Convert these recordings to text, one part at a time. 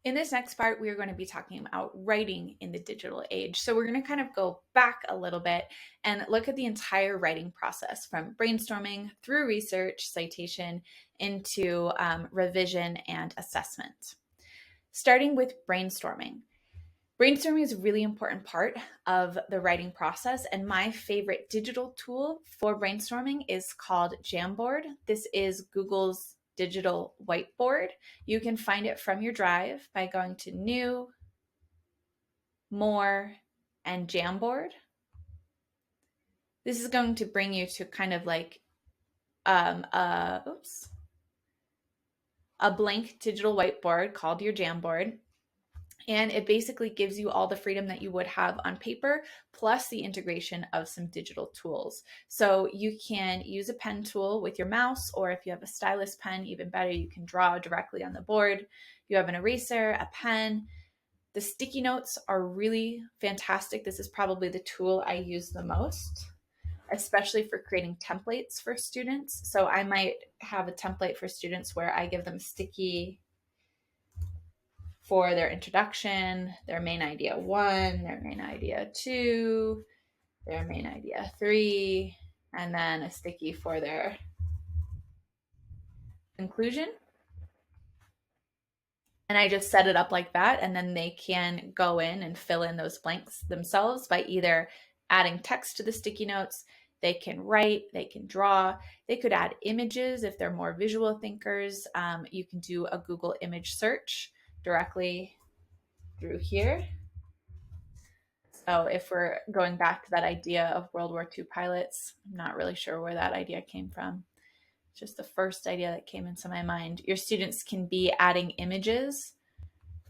In this next part, we are going to be talking about writing in the digital age. So we're going to kind of go back a little bit and look at the entire writing process from brainstorming through research, citation, into revision and assessment. Starting with brainstorming. Brainstorming is a really important part of the writing process, and my favorite digital tool for brainstorming is called Jamboard. This is Google's digital whiteboard. You can find it from your drive by going to New, More, and Jamboard. This is going to bring you to kind of like a blank digital whiteboard called your Jamboard. And it basically gives you all the freedom that you would have on paper, plus the integration of some digital tools. So you can use a pen tool with your mouse, or if you have a stylus pen, even better, you can draw directly on the board. You have an eraser, a pen. The sticky notes are really fantastic. This is probably the tool I use the most, especially for creating templates for students. So I might have a template for students where I give them sticky for their introduction, their main idea 1, their main idea 2, their main idea 3, and then a sticky for their conclusion. And I just set it up like that, and then they can go in and fill in those blanks themselves by either adding text to the sticky notes. They can write, they can draw, they could add images if they're more visual thinkers. You can do a Google image search directly through here. So if we're going back to that idea of World War II pilots, I'm not really sure where that idea came from. It's just the first idea that came into my mind. Your students can be adding images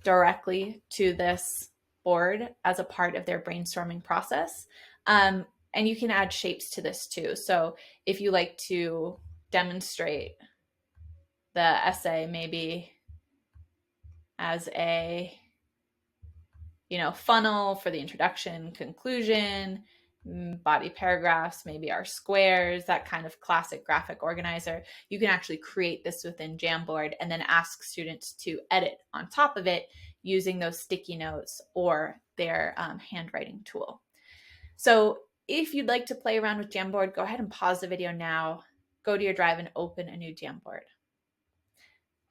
directly to this board as a part of their brainstorming process. And you can add shapes to this too. So if you like to demonstrate the essay maybe as a funnel for the introduction, conclusion, body paragraphs, maybe our squares, that kind of classic graphic organizer. You can actually create this within Jamboard and then ask students to edit on top of it using those sticky notes or their handwriting tool. So if you'd like to play around with Jamboard, go ahead and pause the video now, go to your drive and open a new Jamboard.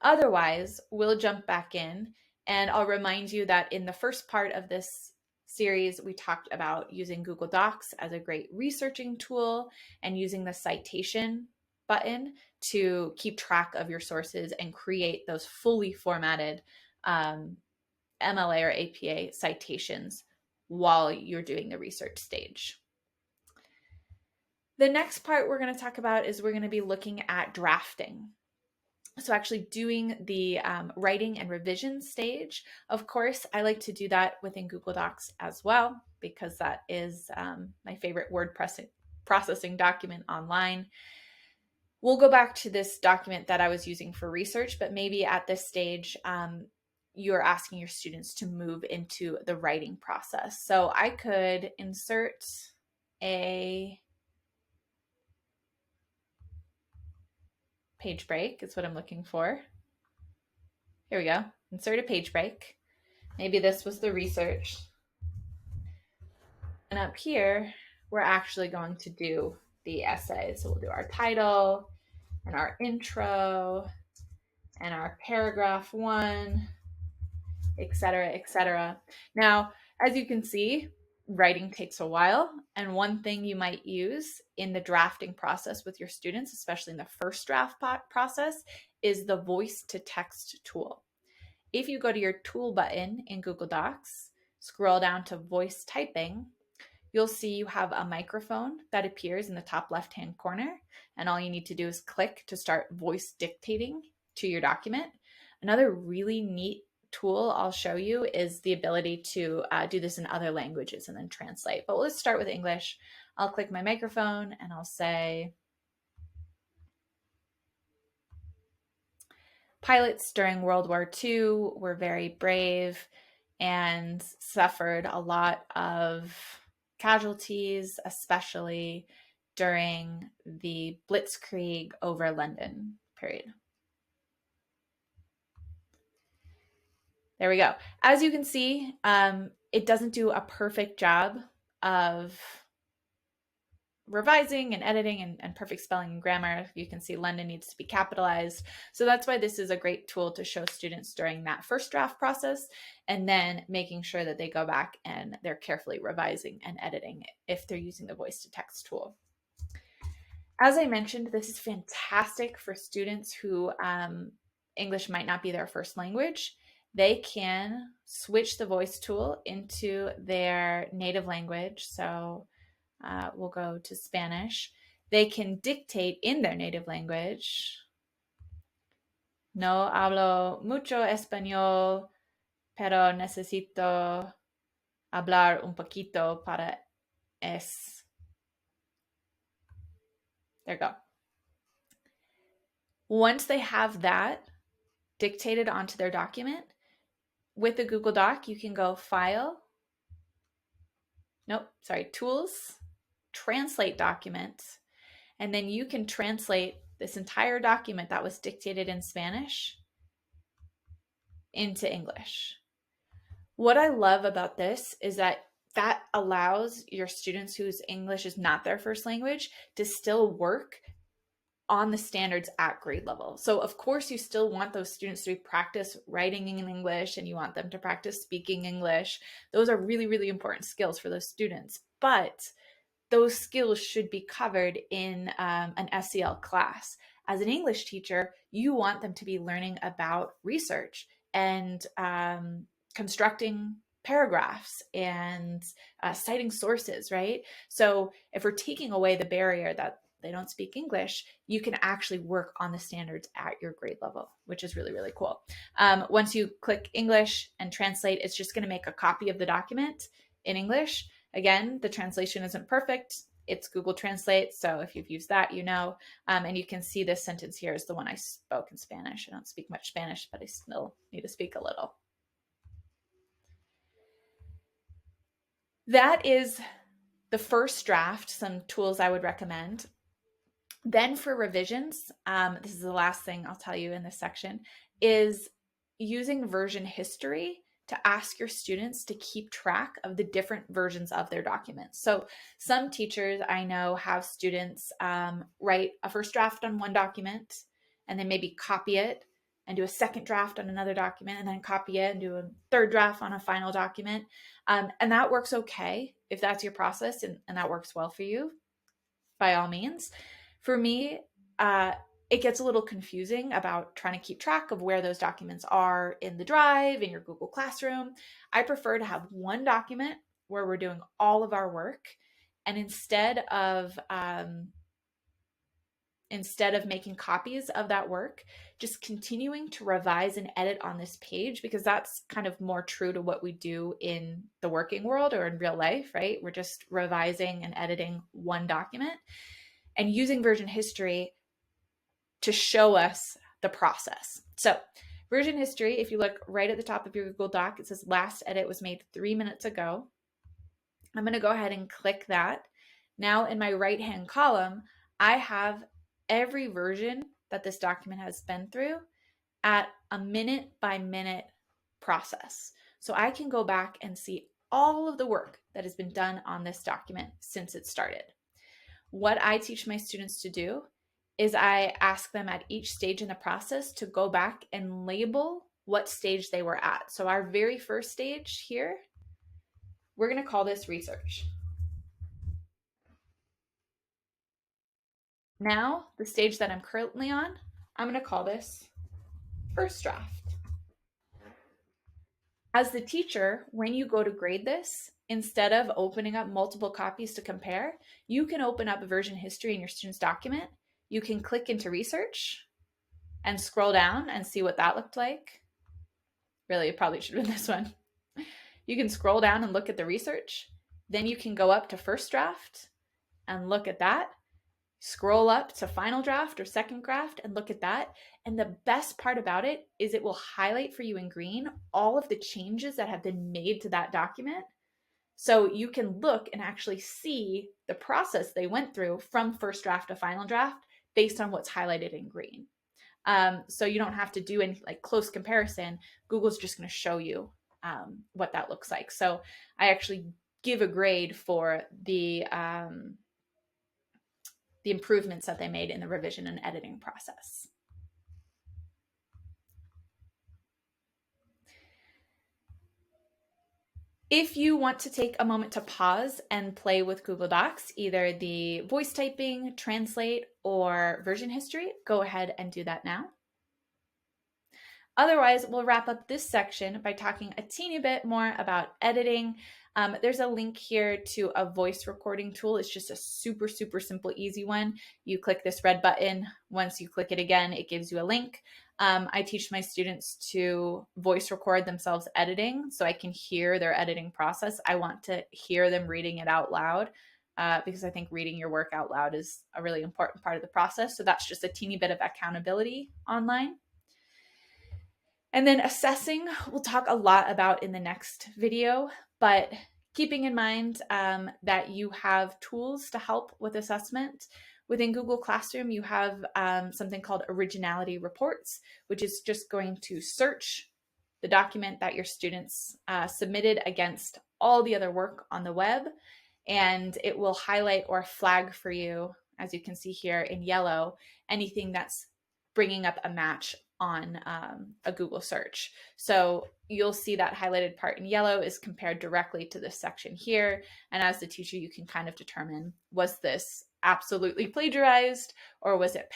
Otherwise, we'll jump back in, and I'll remind you that in the first part of this series, we talked about using Google Docs as a great researching tool and using the citation button to keep track of your sources and create those fully formatted MLA or APA citations while you're doing the research stage. The next part we're going to talk about is we're going to be looking at drafting. So actually doing the writing and revision stage. Of course, I like to do that within Google Docs as well, because that is my favorite word processing document online. We'll go back to this document that I was using for research, but maybe at this stage, you're asking your students to move into the writing process. So I could insert a page break is what I'm looking for. Here we go. Insert a page break. Maybe this was the research. And up here, we're actually going to do the essay. So we'll do our title and our intro and our paragraph 1, etc., etc. Now, as you can see, writing takes a while. And one thing you might use in the drafting process with your students, especially in the first draft process, is the voice to text tool. If you go to your tool button in Google Docs, scroll down to voice typing, you'll see you have a microphone that appears in the top left-hand corner. And all you need to do is click to start voice dictating to your document. Another really neat tool I'll show you is the ability to do this in other languages and then translate. But let's start with English. I'll click my microphone and I'll say, pilots during World War II were very brave and suffered a lot of casualties, especially during the Blitzkrieg over London period. There we go. As you can see, it doesn't do a perfect job of revising and editing and perfect spelling and grammar. You can see London needs to be capitalized. So that's why this is a great tool to show students during that first draft process, and then making sure that they go back and they're carefully revising and editing if they're using the voice to text tool. As I mentioned, this is fantastic for students who English might not be their first language. They can switch the voice tool into their native language. So we'll go to Spanish. They can dictate in their native language. No hablo mucho español, pero necesito hablar un poquito para es. There you go. Once they have that dictated onto their document, with the Google Doc, you can go Tools, Translate Document, and then you can translate this entire document that was dictated in Spanish into English. What I love about this is that allows your students whose English is not their first language to still work on the standards at grade level. So of course you still want those students to practice writing in English, and you want them to practice speaking English. Those are really, really important skills for those students, but those skills should be covered in an SEL class. As an English teacher, you want them to be learning about research and constructing paragraphs and citing sources, right? So if we're taking away the barrier that they don't speak English, you can actually work on the standards at your grade level, which is really, really cool. Once you click English and translate, it's just going to make a copy of the document in English. Again, the translation isn't perfect. It's Google Translate. So if you've used that, you know, and you can see this sentence here is the one I spoke in Spanish. I don't speak much Spanish, but I still need to speak a little. That is the first draft, some tools I would recommend. Then for revisions, this is the last thing I'll tell you in this section, is using version history to ask your students to keep track of the different versions of their documents. So some teachers I know have students write a first draft on one document and then maybe copy it and do a second draft on another document and then copy it and do a third draft on a final document. And that works okay if that's your process and that works well for you, by all means. For me, it gets a little confusing about trying to keep track of where those documents are in the Drive, in your Google Classroom. I prefer to have one document where we're doing all of our work, and instead of making copies of that work, just continuing to revise and edit on this page, because that's kind of more true to what we do in the working world or in real life, right? We're just revising and editing one document and using version history to show us the process. So version history, if you look right at the top of your Google Doc, it says last edit was made 3 minutes ago. I'm going to go ahead and click that. Now in my right-hand column, I have every version that this document has been through at a minute-by-minute process. So I can go back and see all of the work that has been done on this document since it started. What I teach my students to do is I ask them at each stage in the process to go back and label what stage they were at. So our very first stage here, we're going to call this research. Now, the stage that I'm currently on, I'm going to call this first draft. As the teacher, when you go to grade this, instead of opening up multiple copies to compare, you can open up a version history in your student's document. You can click into research and scroll down and see what that looked like. Really, it probably should have been this one. You can scroll down and look at the research. Then you can go up to first draft and look at that. Scroll up to final draft or second draft and look at that. And the best part about it is it will highlight for you in green all of the changes that have been made to that document. So you can look and actually see the process they went through from first draft to final draft based on what's highlighted in green. So you don't have to do any like close comparison. Google's just going to show you what that looks like. So I actually give a grade for the improvements that they made in the revision and editing process. If you want to take a moment to pause and play with Google Docs, either the voice typing, translate, or version history, go ahead and do that now. Otherwise, we'll wrap up this section by talking a teeny bit more about editing. There's a link here to a voice recording tool. It's just a super, super simple, easy one. You click this red button. Once you click it again, it gives you a link. I teach my students to voice record themselves editing so I can hear their editing process. I want to hear them reading it out loud because I think reading your work out loud is a really important part of the process. So that's just a teeny bit of accountability online. And then assessing, we'll talk a lot about in the next video, but keeping in mind that you have tools to help with assessment. Within Google Classroom, you have something called Originality Reports, which is just going to search the document that your students submitted against all the other work on the web, and it will highlight or flag for you, as you can see here in yellow, anything that's bringing up a match on a Google search. So you'll see that highlighted part in yellow is compared directly to this section here. And as the teacher, you can kind of determine, was this absolutely plagiarized, or was it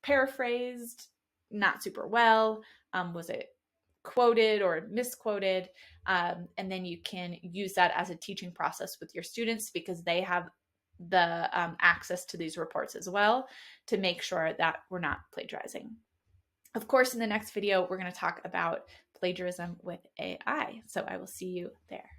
paraphrased not super well? Was it quoted or misquoted? And then you can use that as a teaching process with your students because they have the access to these reports as well to make sure that we're not plagiarizing. Of course, in the next video, we're going to talk about plagiarism with AI. So I will see you there.